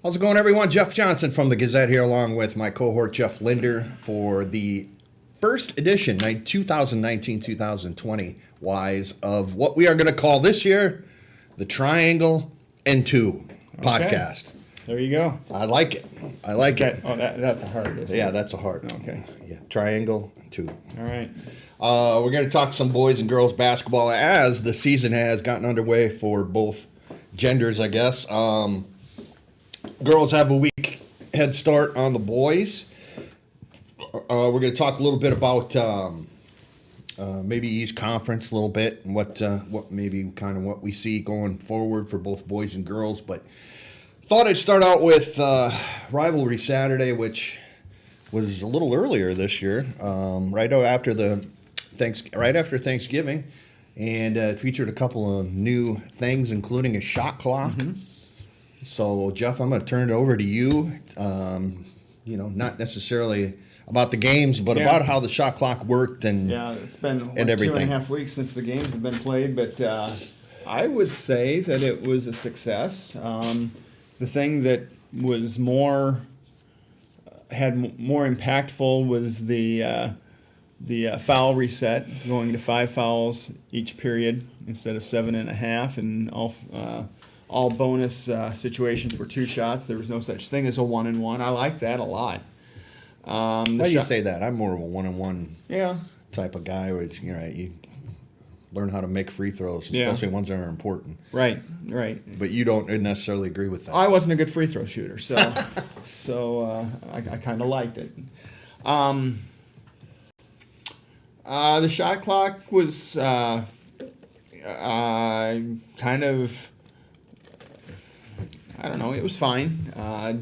How's it going, everyone? Jeff Johnson from the Gazette here, along with my cohort Jeff Linder for the first edition, 2019-2020 wise, of what we are going to call this year the Triangle and Two podcast. There you go. I like it. I like it. That's a heart, isn't it? Yeah, that's a heart. Okay. Yeah, Triangle and Two. All right. We're going to talk some boys and girls basketball as the season has gotten underway for both genders, I guess. Girls have a week head start on the boys. We're going to talk a little bit about maybe each conference a little bit and what maybe kind of what we see going forward for both boys and girls. But thought I'd start out with Rivalry Saturday, which was a little earlier this year, right after Thanksgiving, and it featured a couple of new things, including a shot clock. Mm-hmm. So, Jeff, I'm going to turn it over to you. Not necessarily about the games, but about how the shot clock worked and it's been and everything. 2.5 weeks since the games have been played, but I would say that it was a success. The thing that was more impactful was the foul reset, going to 5 fouls each period instead of 7.5, and all bonus situations were 2 shots. There was no such thing as a 1-and-1. I like that a lot. Why do you say that? I'm more of a 1-and-1 type of guy where it's, you learn how to make free throws, especially ones that are important. Right. But you don't necessarily agree with that. I wasn't a good free throw shooter, so I kind of liked it. The shot clock was kind of, I don't know, it was fine.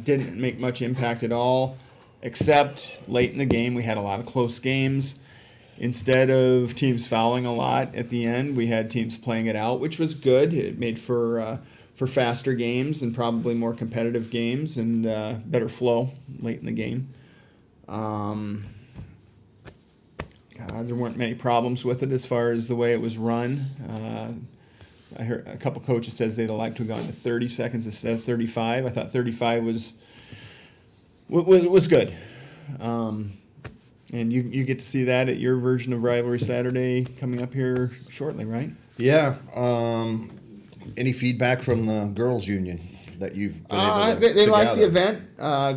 Didn't make much impact at all, except late in the game we had a lot of close games. Instead of teams fouling a lot at the end, we had teams playing it out, which was good. It made for faster games and probably more competitive games and better flow late in the game. There weren't many problems with it as far as the way it was run. I heard a couple coaches says they'd like to have gone to 30 seconds instead of 35. I thought 35 was good. And you get to see that at your version of Rivalry Saturday coming up here shortly, right? Yeah. Any feedback from the girls' union that you've been able to They liked the gather? event. I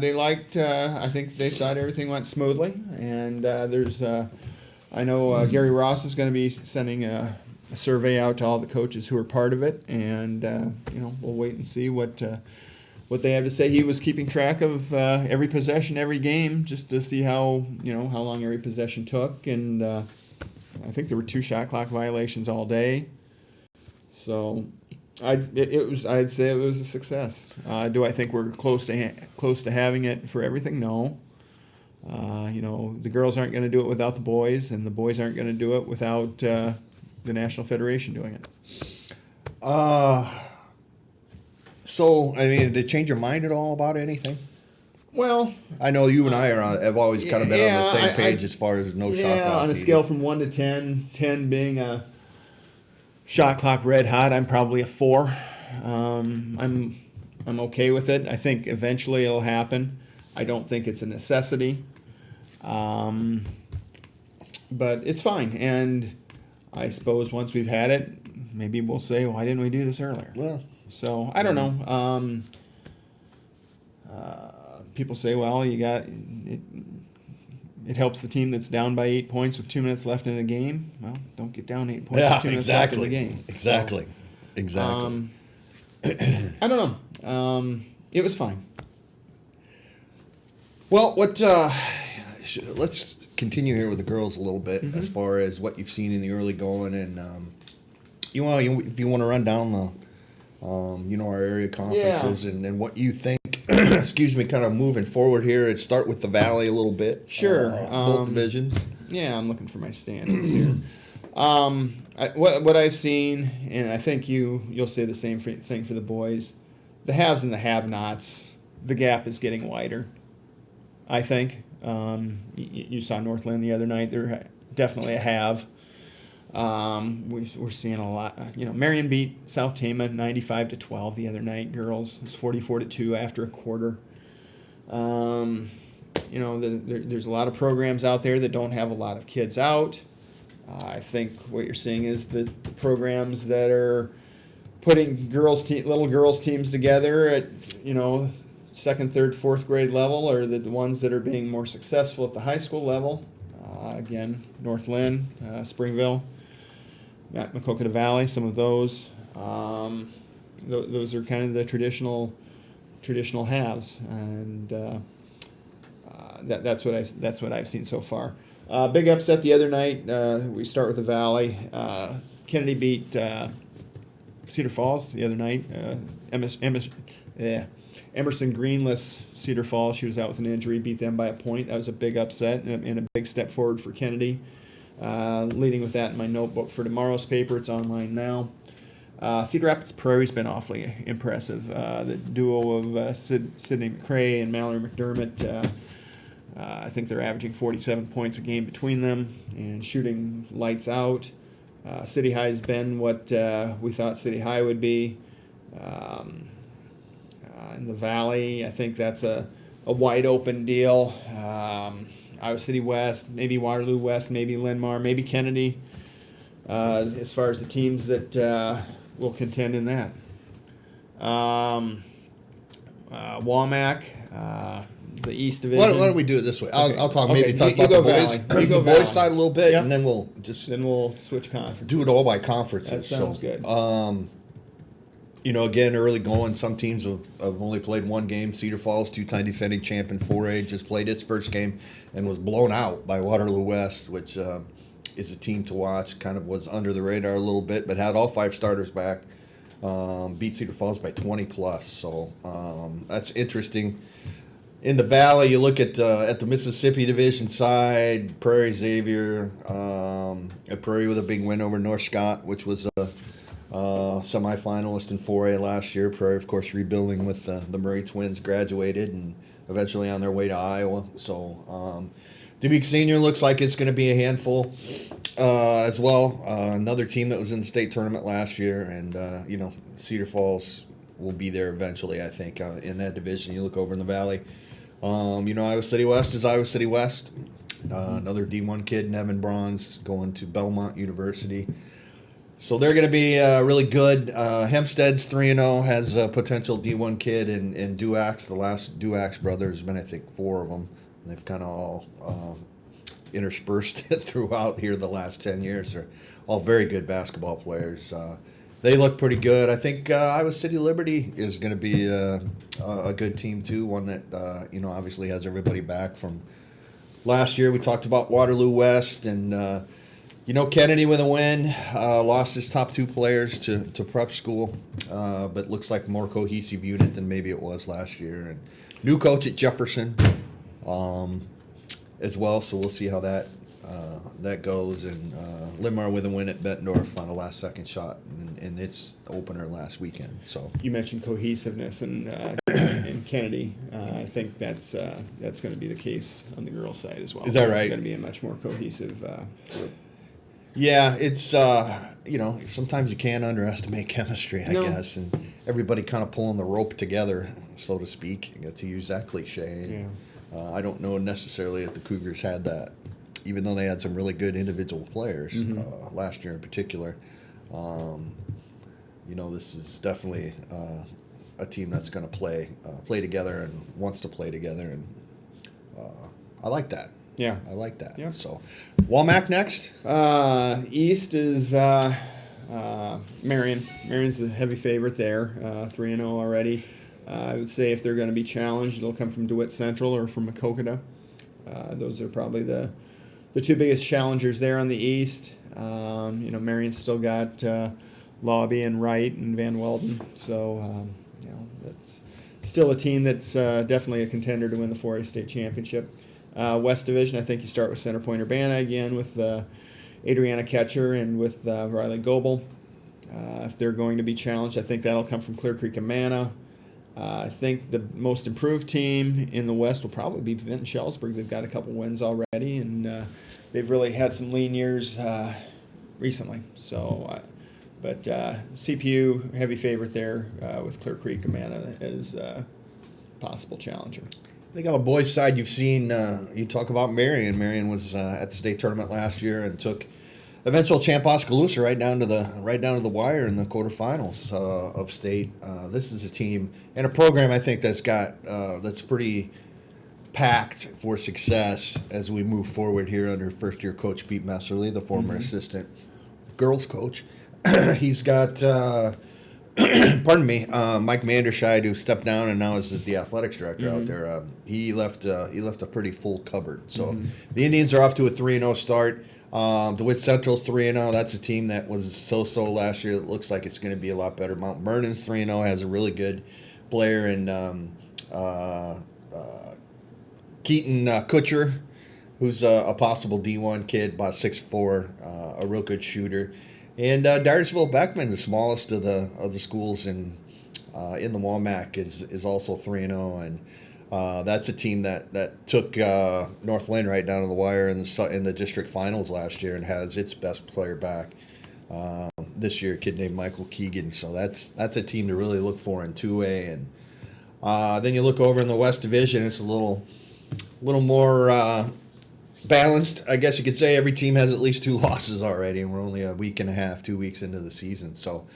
think they thought everything went smoothly. And I know Gary Ross is going to be sending a survey out to all the coaches who are part of it, and we'll wait and see what they have to say. He was keeping track of every possession, every game, just to see how long every possession took, and I think there were 2 shot clock violations all day. So I'd say it was a success. Do I think we're close to having it for everything? No. The girls aren't going to do it without the boys, and the boys aren't going to do it without the National Federation doing it. So, did it change your mind at all about anything? Well, I know you and I have always kind of been on the same page as far as no shot clock. On a scale from 1 to 10, 10 being a shot clock red hot, I'm probably a 4. I'm okay with it. I think eventually it'll happen. I don't think it's a necessity. But it's fine. And I suppose once we've had it, maybe we'll say, why didn't we do this earlier? Well, so I don't know. People say, well, you got it. It helps the team that's down by 8 points with 2 minutes left in the game. Well, don't get down 8 points with 2 minutes left in the game. Exactly. I don't know. It was fine. Well, let's continue here with the girls a little bit as far as what you've seen in the early going, and if you want to run down the our area conferences and what you think. Excuse me, kind of moving forward here. Let's start with the Valley a little bit. Sure. Both divisions. Yeah, I'm looking for my standings here. What I've seen, and I think you'll say the same thing for the boys, the haves and the have-nots, the gap is getting wider, I think. You saw Northland the other night. They're definitely a have. We're seeing a lot. Marion beat South Tama 95-12 the other night. Girls, it was 44-2 after a quarter. There's a lot of programs out there that don't have a lot of kids out. I think what you're seeing is the programs that are putting little girls teams together at second, third, fourth grade level are the ones that are being more successful at the high school level. Again, North Lynn, Springville, Maquoketa Valley, some of those. Those are kind of the traditional halves, and that's what I've seen so far. Big upset the other night. We start with the Valley. Kennedy beat Cedar Falls the other night. Emerson Greenless Cedar Falls. She was out with an injury. Beat them by a point. That was a big upset and a big step forward for Kennedy. Leading with that in my notebook for tomorrow's paper. It's online now. Cedar Rapids Prairie's been awfully impressive. The duo of Sydney McCrae and Mallory McDermott. I think they're averaging 47 points a game between them and shooting lights out. City High's been what we thought City High would be. In the Valley, I think that's a wide open deal. Iowa City West, maybe Waterloo West, maybe Linmar, maybe Kennedy, as far as the teams that will contend in that. Wamak, the East Division. Why don't we do it this way? Okay. I'll talk Okay, talk you about the go boys, Valley. You go the boys Valley. side a little bit, Yep. and then we'll Switch conferences. do it all by conferences. That sounds good. Again, early going, some teams have only played one game. Cedar Falls, two-time defending champion 4A, just played its first game and was blown out by Waterloo West, which is a team to watch. Kind of was under the radar a little bit, but had all 5 starters back. Beat Cedar Falls by 20 plus, so that's interesting. In the Valley, you look at the Mississippi Division side, Prairie Xavier, at Prairie with a big win over North Scott, which was a semifinalist in 4A last year. Prairie, of course, rebuilding with the Murray twins, graduated and eventually on their way to Iowa. So Dubuque Senior looks like it's going to be a handful as well. Another team that was in the state tournament last year, and Cedar Falls will be there eventually, I think, in that division. You look over in the Valley. Iowa City West is Iowa City West. Another D1 kid, Nevin Bronze, going to Belmont University. So they're going to be really good. Hempstead's 3-0, has a potential D1 kid in Duax. The last Duax brother has been, I think, 4 of them. And they've kind of all interspersed throughout here the last 10 years. They're all very good basketball players. They look pretty good. I think Iowa City Liberty is going to be a good team too. One that obviously has everybody back from last year. We talked about Waterloo West and Kennedy with a win. Lost his top 2 players to prep school, but looks like a more cohesive unit than maybe it was last year. And new coach at Jefferson as well. So we'll see how that goes. And Limar with a win at Bettendorf on a last-second shot in its opener last weekend. So You mentioned cohesiveness and Kennedy. I think that's going to be the case on the girls' side as well. Is that right? It's going to be a much more cohesive group. yeah, it's sometimes you can't underestimate chemistry, I guess, and everybody kind of pulling the rope together, so to speak, to use that cliche. Yeah. I don't know necessarily if the Cougars had that, even though they had some really good individual players last year in particular. This is definitely a team that's going to play together and wants to play together, and I like that. Yeah. I like that. Yep. So, Walmack next. East is Marion. Marion's the heavy favorite there, 3-0 already. I would say if they're going to be challenged, it'll come from DeWitt Central or from Maquoketa. Those are probably the 2 biggest challengers there on the East. Marion's still got Lobby and Wright and Van Welden. So, that's still a team that's definitely a contender to win the 4A state championship. West Division, I think you start with Center Point Urbana again with Adriana Ketcher and with Riley Goebel. If they're going to be challenged, I think that'll come from Clear Creek Amana. I think the most improved team in the West will probably be Vinton Shellsburg. They've got a couple wins already, and they've really had some lean years recently. So, but CPU heavy favorite there with Clear Creek Amana as possible challenger. I think on the boys' side, you've seen, you talk about Marion. Marion was at the state tournament last year and took eventual champ Oskaloosa right down to the wire in the quarterfinals of state. This is a team and a program I think that's pretty packed for success as we move forward here under first-year coach Pete Messerly, the former assistant girls coach. He's got, pardon me, Mike Manderscheid, who stepped down and now is the athletics director out there. He left a pretty full cupboard. So the Indians are off to a 3-0 start. DeWitt Central's 3-0. That's a team that was so-so last year. It looks like it's going to be a lot better. Mount Vernon's 3-0, has a really good player in Keaton Kutcher, who's a possible D1 kid, about 6'4", a real good shooter. And Dyersville Beckman, the smallest of the schools in the WAMAC, is also 3-0, and that's a team that took Northland right down to the wire in the district finals last year and has its best player back this year, a kid named Michael Keegan. So that's a team to really look for in 2A. And then you look over in the West Division, it's a little more balanced, I guess you could say. Every team has at least 2 losses already, and we're only a week and a half, 2 weeks into the season. So,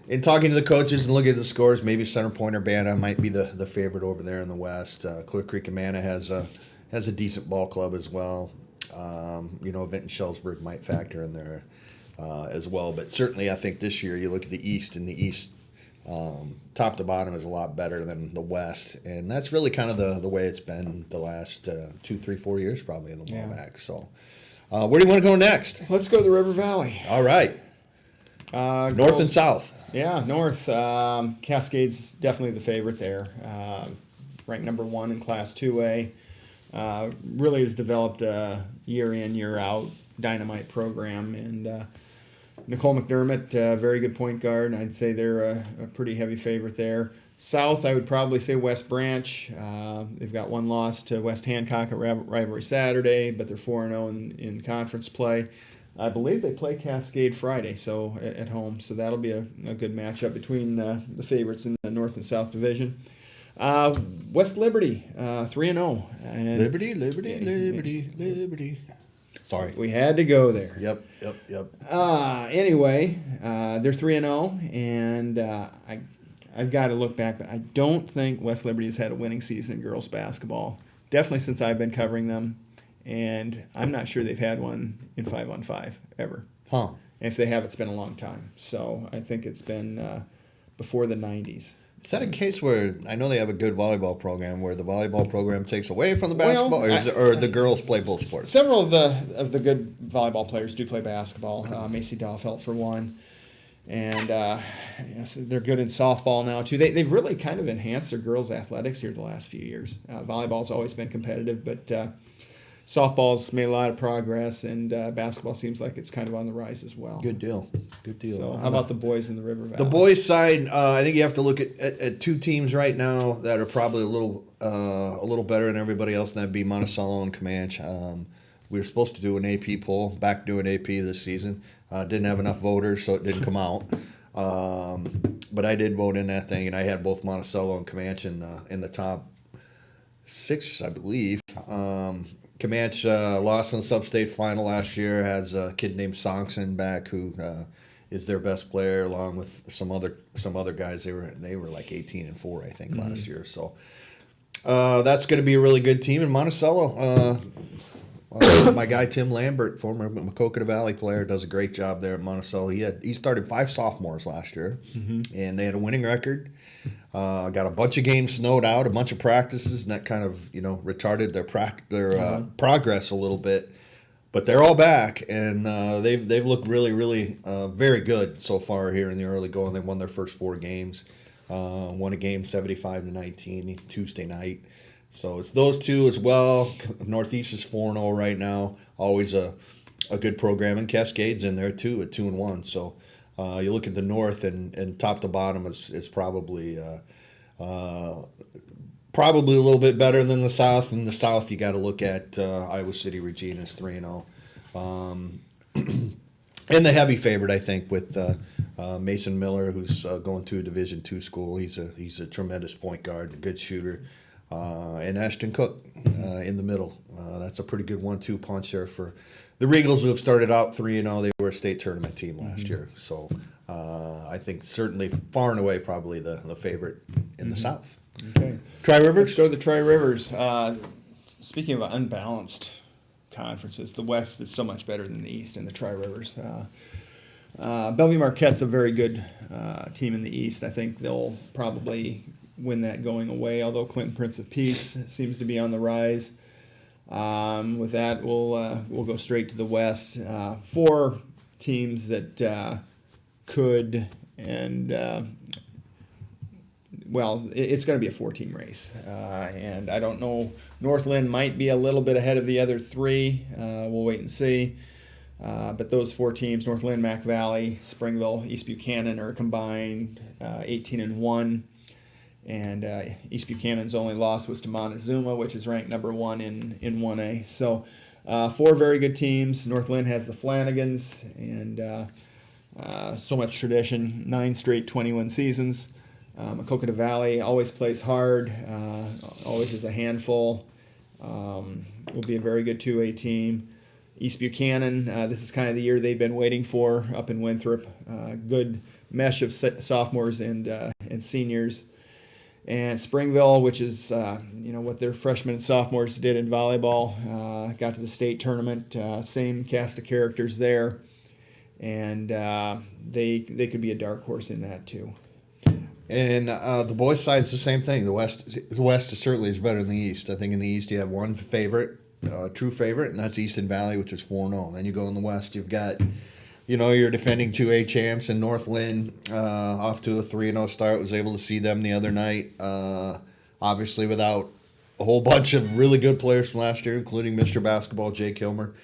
in talking to the coaches and looking at the scores, maybe Center Point Urbana might be the favorite over there in the West. Clear Creek Amana has a decent ball club as well. Vinton Shellsburg might factor in there as well. But certainly, I think this year you look at the East, and the East, top to bottom, is a lot better than the West, and that's really kind of the way it's been the last 2, 3, 4 years probably in the WAMAC. So, where do you want to go next? Let's go to the River Valley. All right, north and south. Yeah, north. Cascade's definitely the favorite there. Ranked number 1 in Class 2A. Really has developed a year in, year out dynamite program, and Nicole McDermott, very good point guard. I'd say they're a pretty heavy favorite there. South, I would probably say West Branch. They've got 1 loss to West Hancock at Rivalry Saturday, but they're 4-0 in conference play. I believe they play Cascade Friday, so at home. So that'll be a good matchup between the favorites in the North and South Division. West Liberty, 3-0. Liberty. Sorry. We had to go there. Yep. Anyway, they're 3-0, and I've got to look back, but I don't think West Liberty has had a winning season in girls basketball. Definitely since I've been covering them, and I'm not sure they've had one in 5-on-5 ever. Huh. If they have, it's been a long time. So I think it's been before the 90s. Is that a case where I know they have a good volleyball program where the volleyball program takes away from the basketball, or the girls play both sports? Several of the good volleyball players do play basketball. Macy Dahlfeld for one, and so they're good in softball now too. They've really kind of enhanced their girls' athletics here the last few years. Volleyball's always been competitive, but softball's made a lot of progress, and basketball seems like it's kind of on the rise as well. Good deal. So how about the boys in the River Valley? The boys' side, I think you have to look at 2 teams right now that are probably a little better than everybody else, and that'd be Monticello and Comanche. We were supposed to do an AP poll, back doing AP this season. Didn't have enough voters, so it didn't come out. But I did vote in that thing, and I had both Monticello and Comanche in the top 6, I believe. Comanche lost in the sub-state final last year, has a kid named Songson back who is their best player, along with some other guys. They were like 18-4, I think, last year. So that's going to be a really good team. And Monticello, my guy Tim Lambert, former Maquoketa Valley player, does a great job there at Monticello. He started 5 sophomores last year, and they had a winning record. Got a bunch of games snowed out, a bunch of practices, and that kind of retarded their progress a little bit. But they're all back, and they've looked really, really very good so far here in the early going. They won their first 4 games, won a game 75-19 Tuesday night. So it's those 2 as well. Northeast is 4-0 right now. Always a good program, and Cascade's in there too at 2-1. So you look at the North, and top to bottom is probably a little bit better than the South. In the South, you got to look at Iowa City Regina's 3-0. And the heavy favorite, I think, with Mason Miller, who's going to a Division II school. He's a tremendous point guard, a good shooter, and Ashton Cook in the middle. That's a pretty good 1-2 punch there for the Regals, who have started out 3-0. They were a state tournament team last year, so I think certainly far and away probably the favorite in the South. Okay. Tri-Rivers? Let's go to the Tri-Rivers. Speaking of unbalanced conferences, the West is so much better than the East in the Tri-Rivers. Bellevue Marquette's a very good team in the East. I think they'll probably win that going away, although Clinton Prince of Peace seems to be on the rise. With that, we'll go straight to the West. 4 teams that could and it's going to be a 4-team race, and I don't know. Northland might be a little bit ahead of the other 3. We'll wait and see. But those 4 teams, Northland, Mac Valley, Springville, East Buchanan, are combined 18-1. And East Buchanan's only loss was to Montezuma, which is ranked number 1 in 1A. So 4 very good teams. Northland has the Flanagans, and so much tradition, 9 straight 21 seasons. Maquoketa Valley always plays hard, always is a handful. Will be a very good 2A team. East Buchanan, this is kind of the year they've been waiting for up in Winthrop. Good mesh of sophomores and seniors. And Springville, which is what their freshmen and sophomores did in volleyball, got to the state tournament. Same cast of characters there, and they could be a dark horse in that too. And the boys' side is the same thing. The West is certainly is better than the East. I think in the East you have one favorite, true favorite, and that's Easton Valley, which is 4-0. Then you go in the West, you've got, your defending 2A champs in Northland, off to a 3-0 start. Was able to see them the other night. Obviously without a whole bunch of really good players from last year, including Mr. Basketball, Jay Kilmer.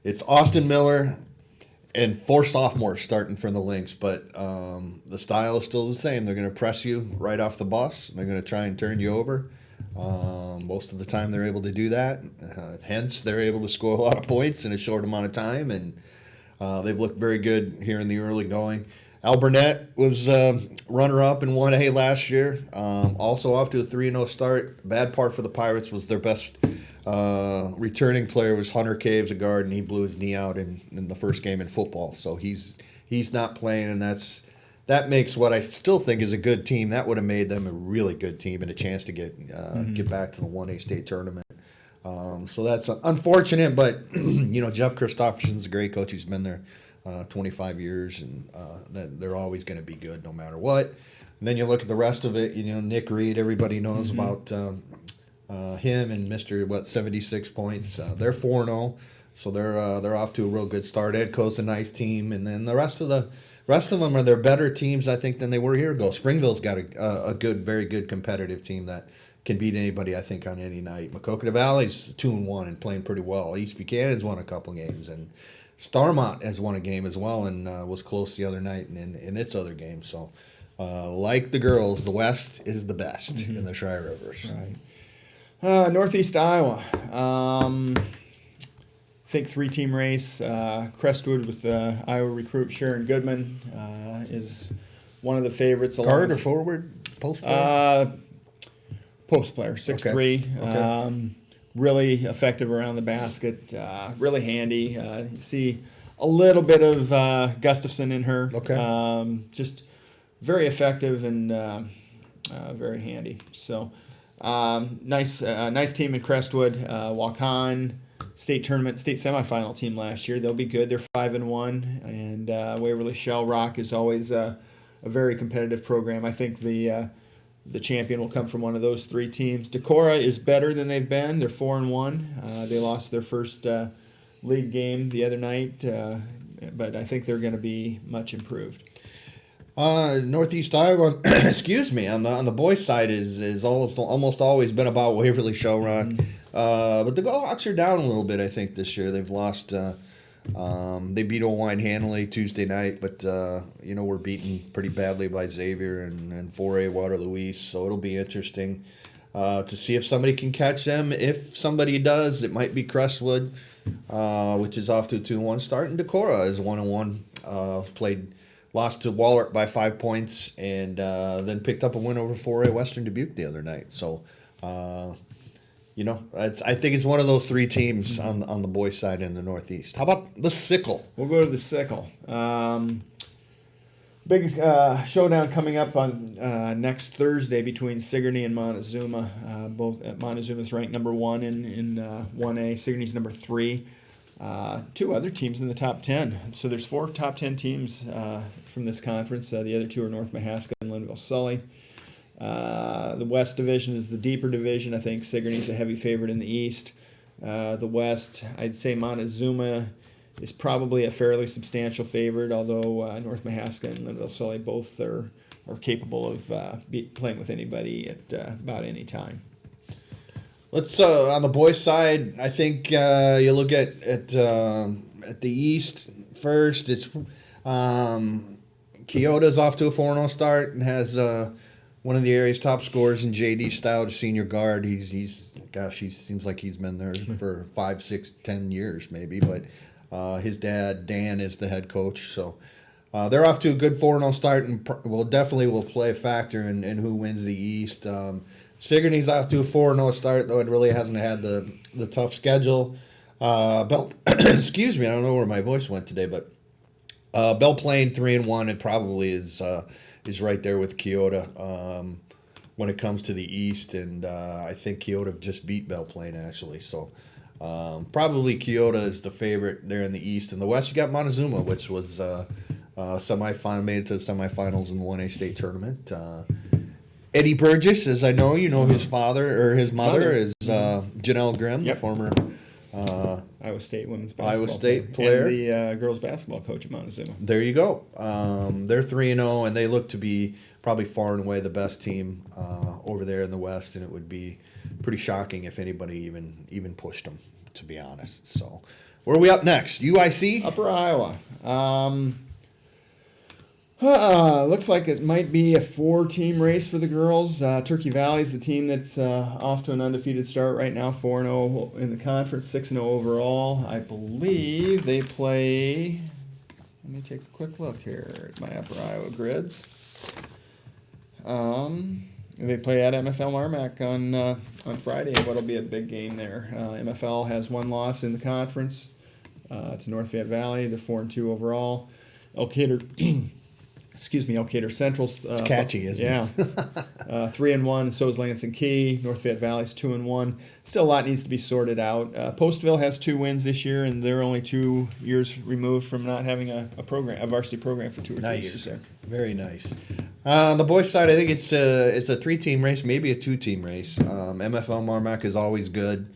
It's Austin Miller and 4 sophomores starting from the Lynx, but the style is still the same. They're going to press you right off the bus. They're going to try and turn you over. Most of the time they're able to do that. Hence, they're able to score a lot of points in a short amount of time, and they've looked very good here in the early going. Alburnett was runner-up in 1A last year, also off to a 3-0 start. Bad part for the Pirates was their best returning player was Hunter Caves, a guard, and he blew his knee out in the first game in football. So he's not playing, and that makes what I still think is a good team. That would have made them a really good team and a chance to get back to the 1A state tournament. So that's unfortunate, but Jeff Christopherson's a great coach. He's been there 25 years, and they're always going to be good no matter what. And then you look at the rest of it. Nick Reed, everybody knows about him and Mr. 76 points. They're 4-0, so they're off to a real good start. Edco's a nice team, and then the rest of them are their better teams, I think, than they were a year ago. Springville's got a good, very good competitive team that can beat anybody, I think, on any night. Maquoketa Valley's 2-1 and playing pretty well. East Buchanan's won a couple games, and Starmont has won a game as well and was close the other night in its other game. So, like the girls, the West is the best in the Tri-Rivers. Right. Northeast Iowa. I think 3-team race. Crestwood with Iowa recruit Sharon Goodman is one of the favorites. Guard or forward? Post player? Post player, 6'3". Okay. Really effective around the basket. Really handy. You see a little bit of Gustafson in her. Okay. Just very effective and very handy. So nice team in Crestwood. Waukon state semifinal team last year. They'll be good. They're 5-1, and Waverly Shell Rock is always a very competitive program. I think the champion will come from one of those 3 teams. Decorah is better than they've been. They're 4-1. They lost their first league game the other night, but I think they're going to be much improved. Northeast Iowa, excuse me, on the boys' side is almost always been about Waverly Shell Rock. But the Hawks are down a little bit, I think, this year. They've lost. They beat Owine handily Tuesday night, but we're beaten pretty badly by Xavier and 4A Waterloo East, so it'll be interesting. to see if somebody can catch them. If somebody does, it might be Crestwood, which is off to a 2-1 start, and Decorah is 1-1. Lost to Wahlert by 5 points, and then picked up a win over 4A Western Dubuque the other night. So, I think it's one of those three teams on the boys' side in the Northeast. How about the Sickle? We'll go to the Sickle. Big showdown coming up on next Thursday between Sigourney and Montezuma. Both Montezuma's ranked number 1 in 1A. Sigourney's number 3. Two other teams in the top 10. So there's 4 top 10 teams from this conference. The other 2 are North Mahaska and Linville-Sully. The West Division is the deeper division. I think Sigourney's a heavy favorite in the East. The West, I'd say Montezuma is probably a fairly substantial favorite, although North Mahaska and Linville-Sully both are capable of playing with anybody at about any time. Let's on the boys' side. I think you look at the East first. It's Keota's off to a 4-0 start and has one of the area's top scorers in J.D. Stout, senior guard. He seems like he's been there for 5, 6, 10 years maybe. But his dad Dan is the head coach, so they're off to a good 4-0 start, and will play a factor in who wins the East. Sigourney's off to a 4-0 start, though it really hasn't had the tough schedule. Bell, excuse me, I don't know where my voice went today, but Bell Plain 3-1, it probably is right there with Keota when it comes to the East, and I think Keota just beat Bell Plain actually. So probably Keota is the favorite there in the East. In the West, you got Montezuma, which was made it to the semifinals in the 1A state tournament. Eddie Burgess, as I know, his father or his mother is Janelle Grimm, the former Iowa State women's basketball player. And the girls basketball coach at Montezuma. There you go. They're 3-0, and they look to be probably far and away the best team over there in the West, and it would be pretty shocking if anybody even pushed them, to be honest. So where are we up next? UIC? Upper Iowa. Looks like it might be a 4-team race for the girls. Turkey Valley's the team that's off to an undefeated start right now, 4-0 in the conference, 6-0 overall. I believe they play. Let me take a quick look here at my Upper Iowa grids. They play at MFL Marmac on Friday, and what'll be a big game there. MFL has 1 loss in the conference to North Fayette Valley. They're 4-2 overall. Elkader Central's It's catchy, isn't it? Yeah. 3-1, and so is Lansing Key. North Fayette Valley's 2-1. Still a lot needs to be sorted out. Postville has 2 wins this year, and they're only 2 years removed from not having a varsity program for 2 or 3 years there. Very nice. On the boys' side, I think it's a 3-team race, maybe a 2-team race. MFL Marmac is always good.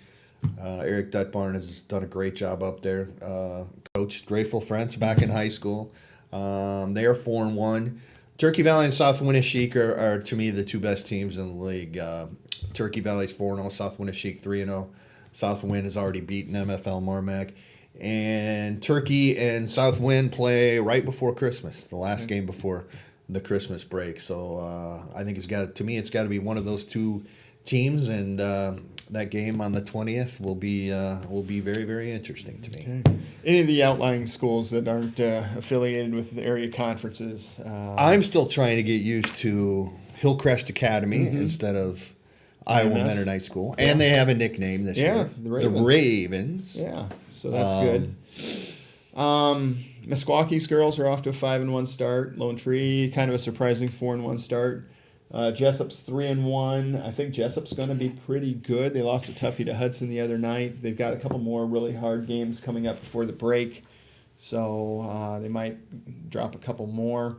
Eric Dutbarn has done a great job up there. Coach Dreyfel Frentz back in high school. They are 4-1. Turkey Valley and South Winneshiek are to me the 2 best teams in the league. Turkey Valley's 4-0, South Winneshiek 3-0. South Winn has already beaten MFL Marmac. And Turkey and South Winn play right before Christmas, the last game before the Christmas break. So I think it's got to be one of those 2 teams, and that game on the 20th will be very, very interesting to me. Okay. Any of the outlying schools that aren't affiliated with the area conferences? I'm still trying to get used to Hillcrest Academy instead of Iowa Mennonite School, and they have a nickname this year. The Ravens. The Ravens. Yeah, so that's good. Mesquakee's girls are off to a 5-1 start. Lone Tree, kind of a surprising 4-1 start. Jessup's 3-1. I think Jessup's going to be pretty good. They lost a toughie to Hudson the other night. They've got a couple more really hard games coming up before the break, so they might drop a couple more.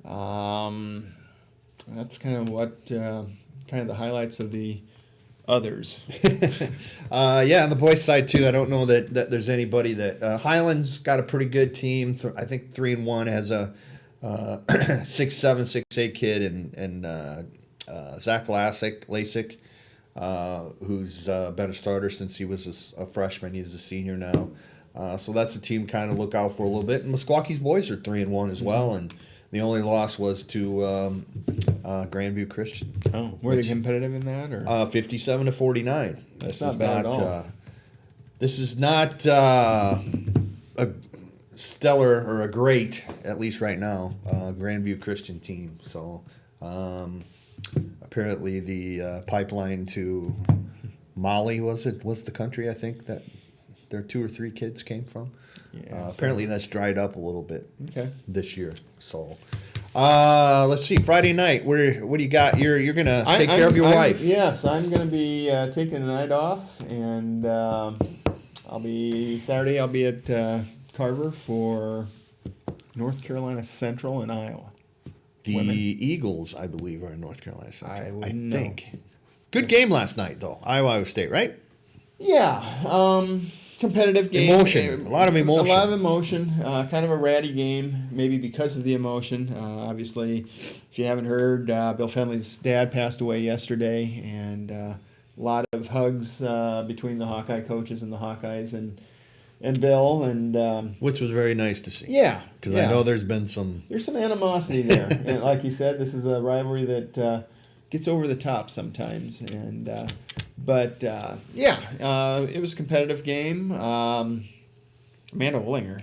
That's kind of what the highlights of the others. On the boys' side too. I don't know that there's anybody that Highlands got a pretty good team. I think 3-1 has a 6'7", 6'8" kid, and Zach Lasik, who's been a starter since he was a freshman. He's a senior now, so that's a team kind of look out for a little bit. And Mesquakee's boys are 3-1 as well, and the only loss was to Grandview Christian. Oh, were they competitive in that, or 57-49. That's not bad at all. This is not a stellar or a great, at least right now, Grandview Christian team. So apparently the pipeline to Mali was the country, I think, that their 2 or 3 kids came from. Yeah, apparently that's dried up a little bit this year. So let's see, Friday night. What do you got? You're gonna take care of your wife. Yes, I'm gonna be taking the night off, and Saturday. I'll be at Carver for North Carolina Central and Iowa. The Women. Eagles, I believe, are in North Carolina Central. I wouldn't know. Good game last night, though. Iowa State, right? Yeah. Competitive game. Emotion. A lot of emotion. A lot of emotion. Kind of a ratty game, maybe because of the emotion. Obviously, if you haven't heard, Bill Fenley's dad passed away yesterday, and a lot of hugs between the Hawkeye coaches and the Hawkeyes and Bill, and which was very nice to see. Yeah, because I know there's been some animosity there, and like you said, this is a rivalry that gets over the top sometimes, and it was a competitive game. Amanda Ollinger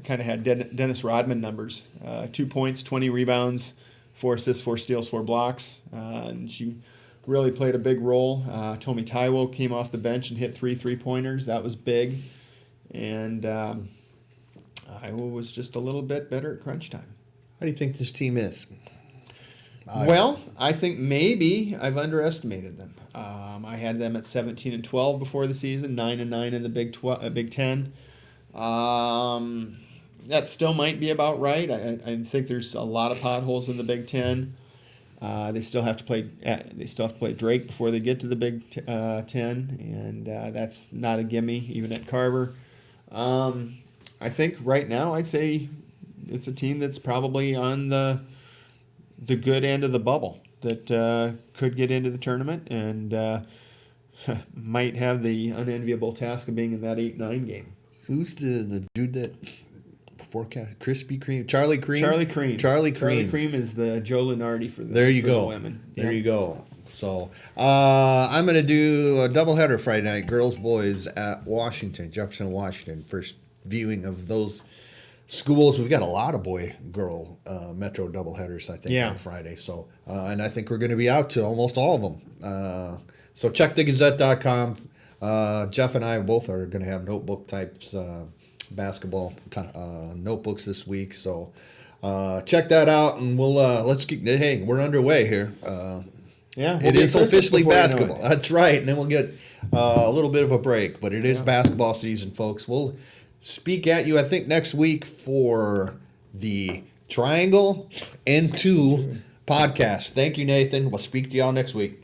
kind of had Dennis Rodman numbers: 2 points, 20 rebounds, 4 assists, 4 steals, 4 blocks, and she really played a big role. Tomi Taiwo came off the bench and hit 3 3-pointers. That was big. And Iowa was just a little bit better at crunch time. How do you think this team is? Well, I think maybe I've underestimated them. I had them at 17-12 before the season, 9-9 in the Big Ten. That still might be about right. I think there's a lot of potholes in the Big Ten. They still have to play. They still have to play Drake before they get to the Big Ten, and that's not a gimme even at Carver. I think right now I'd say it's a team that's probably on the good end of the bubble that could get into the tournament and might have the unenviable task of being in that 8-9 game. Who's the dude that forecast? Krispy Kreme? Charlie Cream? Charlie Cream. Charlie Cream. Charlie Cream is the Joe Lunardi for the, there you for go. the women. There you go. So I'm going to do a doubleheader Friday night, girls, boys at Washington, Jefferson, Washington. First viewing of those schools. We've got a lot of boy-girl Metro doubleheaders, I think, on Friday. So and I think we're going to be out to almost all of them. So check thegazette.com. Jeff and I both are going to have notebook types basketball notebooks this week. So check that out, and we'll we're underway here. It is officially basketball. You know That's right. And then we'll get a little bit of a break, but it is basketball season, folks. We'll speak at you, I think, next week for the Triangle N2 podcast. Thank you, Nathan. We'll speak to y'all next week.